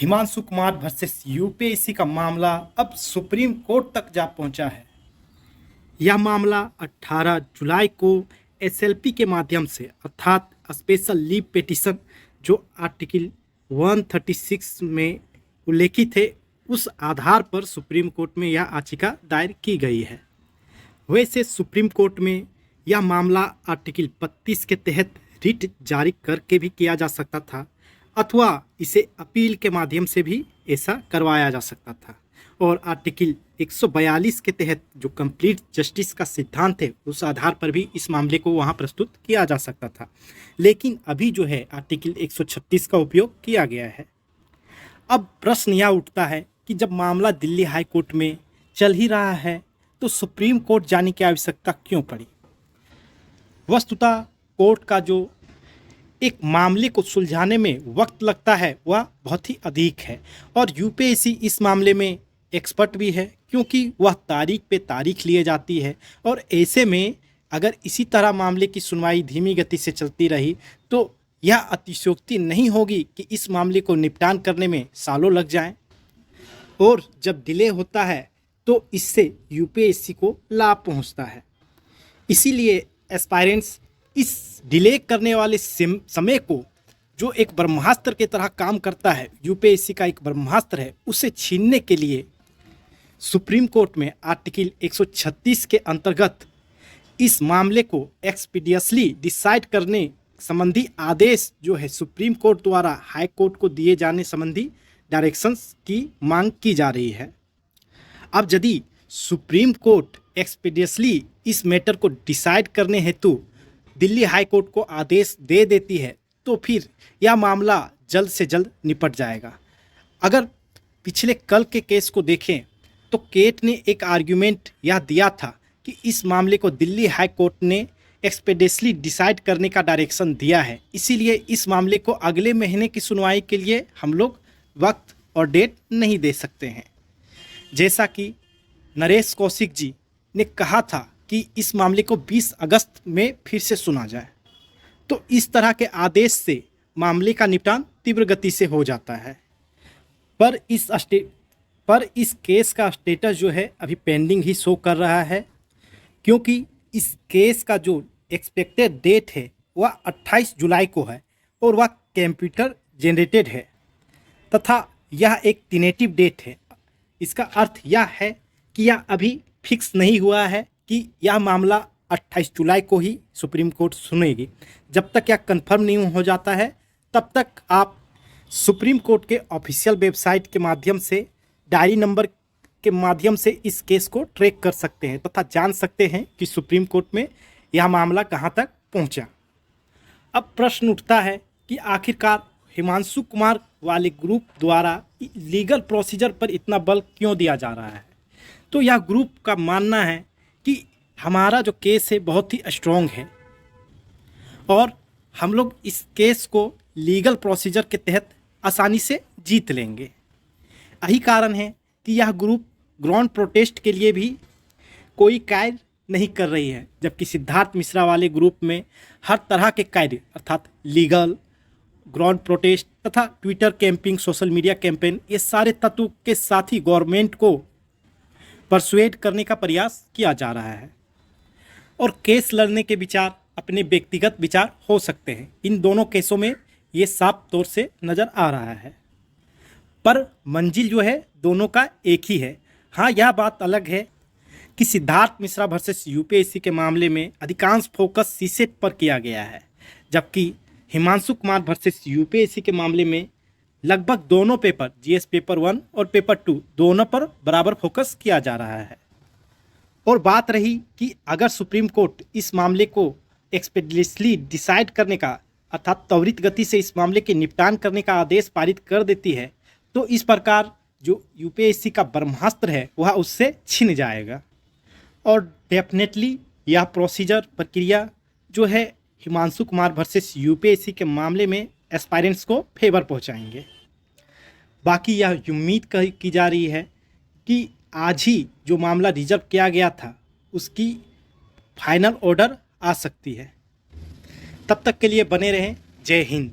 Himanshu Kumar versus UPSC का मामला अब सुप्रीम कोर्ट तक जा पहुंचा है। यह मामला 18 जुलाई को एसएलपी के माध्यम से अर्थात स्पेशल लीव पिटीशन जो आर्टिकल 136 में उल्लेखित है उस आधार पर सुप्रीम कोर्ट में यह याचिका दायर की गई है। वैसे सुप्रीम कोर्ट में यह मामला आर्टिकल 32 के तहत रिट जारी करके भी किया जा सकता था अथवा इसे अपील के माध्यम से भी ऐसा करवाया जा सकता था और आर्टिकल 142 के तहत जो कंप्लीट जस्टिस का सिद्धांत है उस आधार पर भी इस मामले को वहां प्रस्तुत किया जा सकता था। लेकिन अभी जो है आर्टिकल 136 का उपयोग किया गया है। अब प्रश्न यह उठता है कि जब मामला दिल्ली हाई कोर्ट में चल ही रहा है तो सुप्रीम कोर्ट जाने की आवश्यकता क्यों पड़ी। वस्तुतः कोर्ट का जो एक मामले को सुलझाने में वक्त लगता है वह बहुत ही अधिक है और यूपीएससी इस मामले में एक्सपर्ट भी है क्योंकि वह तारीख पे तारीख लिए जाती है और ऐसे में अगर इसी तरह मामले की सुनवाई धीमी गति से चलती रही तो यह अतिशयोक्ति नहीं होगी कि इस मामले को निपटान करने में सालों लग जाएं और जब डिले होता है तो इससे यूपीएससी को लाभ पहुंचता है। इसीलिए एस्पायरेंट्स इस डिले करने वाले समय को जो एक ब्रह्मास्त्र की तरह काम करता है, यूपीएससी का एक ब्रह्मास्त्र है, उसे छीनने के लिए सुप्रीम कोर्ट में आर्टिकल 136 के अंतर्गत इस मामले को एक्सपीडियसली डिसाइड करने संबंधी आदेश जो है सुप्रीम कोर्ट द्वारा हाई कोर्ट को दिए जाने संबंधी डायरेक्शंस की मांग की जा रही है। अब यदि सुप्रीम कोर्ट एक्सपीडियसली इस मैटर को डिसाइड करने हेतु दिल्ली हाई कोर्ट को आदेश दे देती है तो फिर यह मामला जल्द से जल्द निपट जाएगा। अगर पिछले कल के केस को देखें तो केट ने एक आर्ग्यूमेंट यह दिया था कि इस मामले को दिल्ली हाई कोर्ट ने एक्सपेडिशली डिसाइड करने का डायरेक्शन दिया है, इसीलिए इस मामले को अगले महीने की सुनवाई के लिए हम लोग वक्त और डेट नहीं दे सकते हैं। जैसा कि नरेश कौशिक जी ने कहा था कि इस मामले को 20 अगस्त में फिर से सुना जाए, तो इस तरह के आदेश से मामले का निपटान तीव्र गति से हो जाता है। पर इस केस का स्टेटस जो है अभी पेंडिंग ही शो कर रहा है क्योंकि इस केस का जो एक्सपेक्टेड डेट है वह 28 जुलाई को है और वह कंप्यूटर जनरेटेड है तथा यह एक टेनेटिव डेट है। इसका अर्थ यह है कि यह अभी फिक्स नहीं हुआ है कि यह मामला 28 जुलाई को ही सुप्रीम कोर्ट सुनेगी। जब तक यह कंफर्म नहीं हो जाता है तब तक आप सुप्रीम कोर्ट के ऑफिशियल वेबसाइट के माध्यम से डायरी नंबर के माध्यम से इस केस को ट्रैक कर सकते हैं तथा जान सकते हैं कि सुप्रीम कोर्ट में यह मामला कहां तक पहुंचा। अब प्रश्न उठता है कि आखिरकार हिमांशु कुमार वाले ग्रुप द्वारा लीगल प्रोसीजर पर इतना बल क्यों दिया जा रहा है। तो यह ग्रुप का मानना है कि हमारा जो केस है बहुत ही स्ट्रॉन्ग है और हम लोग इस केस को लीगल प्रोसीजर के तहत आसानी से जीत लेंगे। यही कारण है कि यह ग्रुप ग्राउंड प्रोटेस्ट के लिए भी कोई कार्य नहीं कर रही है, जबकि सिद्धार्थ मिश्रा वाले ग्रुप में हर तरह के कार्य अर्थात लीगल, ग्राउंड प्रोटेस्ट तथा Twitter camping, social media campaign, ये सारे तत्व के साथ ही गवर्नमेंट को परसुएड करने का प्रयास किया जा रहा है और केस लड़ने के विचार अपने व्यक्तिगत विचार हो सकते हैं। इन दोनों केसों में ये साफ तौर से नज़र आ रहा है, पर मंजिल जो है दोनों का एक ही है। हाँ, यह बात अलग है कि सिद्धार्थ मिश्रा वर्सेस यूपीएससी के मामले में अधिकांश फोकस सीसेट पर किया गया है, जबकि हिमांशु कुमार वर्सेस यूपीएससी के मामले में लगभग दोनों पेपर जीएस पेपर 1 और पेपर 2 दोनों पर बराबर फोकस किया जा रहा है। और बात रही कि अगर सुप्रीम कोर्ट इस मामले को एक्सपेडिशली डिसाइड करने का अर्थात त्वरित गति से इस मामले के निपटान करने का आदेश पारित कर देती है तो इस प्रकार जो यूपीएससी का ब्रह्मास्त्र है वह उससे छिन जाएगा और डेफिनेटली यह प्रोसीजर प्रक्रिया जो है हिमांशु कुमार वर्सेस यूपीएससी के मामले में एस्पायरेंट्स को फेवर पहुंचाएंगे। बाकी यह उम्मीद की जा रही है कि आज ही जो मामला रिजर्व किया गया था उसकी फाइनल ऑर्डर आ सकती है। तब तक के लिए बने रहें। जय हिंद।